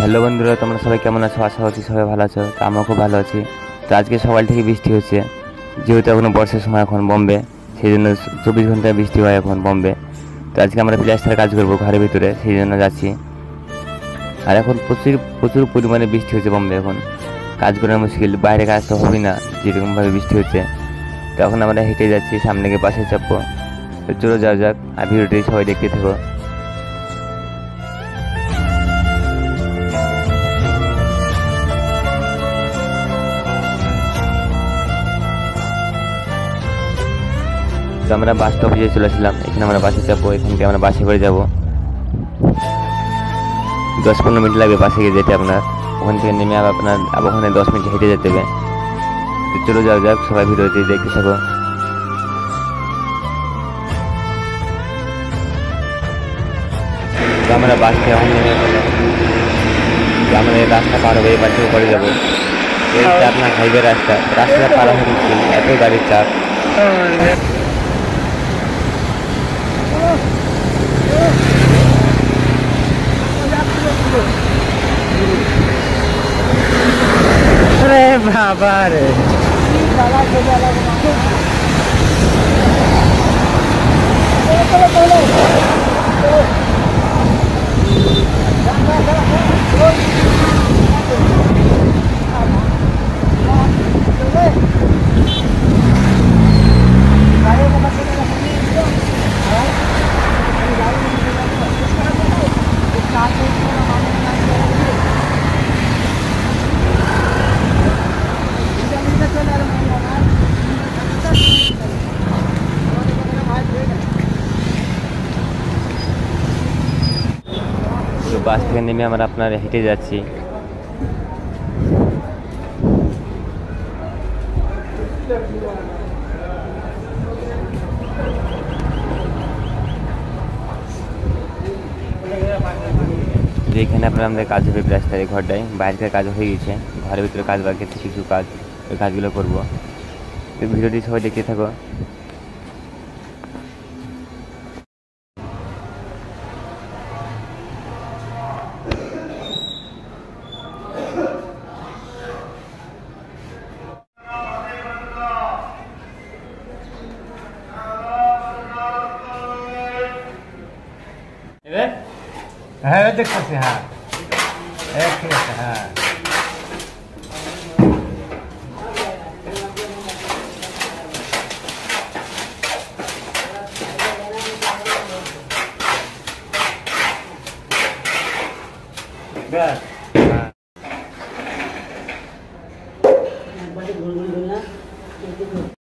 Hello বন্ধুরা, তোমরা সবাই কেমন আছো? আশা করছি সবাই ভালো আছো। তো আমিও খুব ভালো আছি। তো আজকে সকাল থেকে বৃষ্টি হচ্ছে, যেহেতু এখনো বর্ষার সময় এখন বোম্বে, সেই জন্য 24 ঘন্টা বৃষ্টি হয় এখন বোম্বে। তো আজকে আমরা প্লাস্টার কাজ করবো ঘরের ভিতরে, সেই জন্য যাচ্ছি। আর এখন প্রচুর প্রচুর পরিমাণে বৃষ্টি হচ্ছে বোম্বে, এখন কাজ করা মুশকিল, বাইরে কাজ তো হবে না যেরকমভাবে বৃষ্টি হচ্ছে। তো এখন আমরা হেঁটে যাচ্ছি, সামনে গিয়ে বাসে চাপবো। তো চলো যাওয়া যাক, আর ভিডিওটি সবাই দেখতে থাকো। তো আমরা বাস স্টপে যেয়ে চলেছিলাম, এখানে আমরা বাসে চাপবো, এখান থেকে আমরা বাসে করে যাবো। 10-15 মিনিট লাগবে বাসে গিয়ে যেতে আপনার। ওখান থেকে নেমে আপনার আবার ওখানে 10 মিনিট হেঁটে যেতে হবে। তো চলো যাওয়া যাক, সবাই ভিডিওটি দেখতে থাকো। তো আমরা বাস থেকে এখন নেমে আমাদের রাস্তা পার হবে, এবার থেকে করে যাবো। এই হচ্ছে আপনার হাইওয়ে রাস্তাটা পার হয়ে মুশকিল, এত গাড়ির চাপ। अरे बाबा रे তো বাস থেকে নেমে আমরা আপনার হেঁটে যাচ্ছি। যেখানে আপনার আমাদের কাজ হবে প্লাস্টারে ঘরটায়, বাইরের কাজ হয়ে গেছে, ঘরের ভিতরে কাজ বাকি আছে কিছু কাজ, ওই কাজগুলো করবো। তো ভিডিওটি সবাই দেখতে থাকো। হ্যাঁ দেখতেছি, হ্যাঁ ঠিক আছে, হ্যাঁ ব্যাস।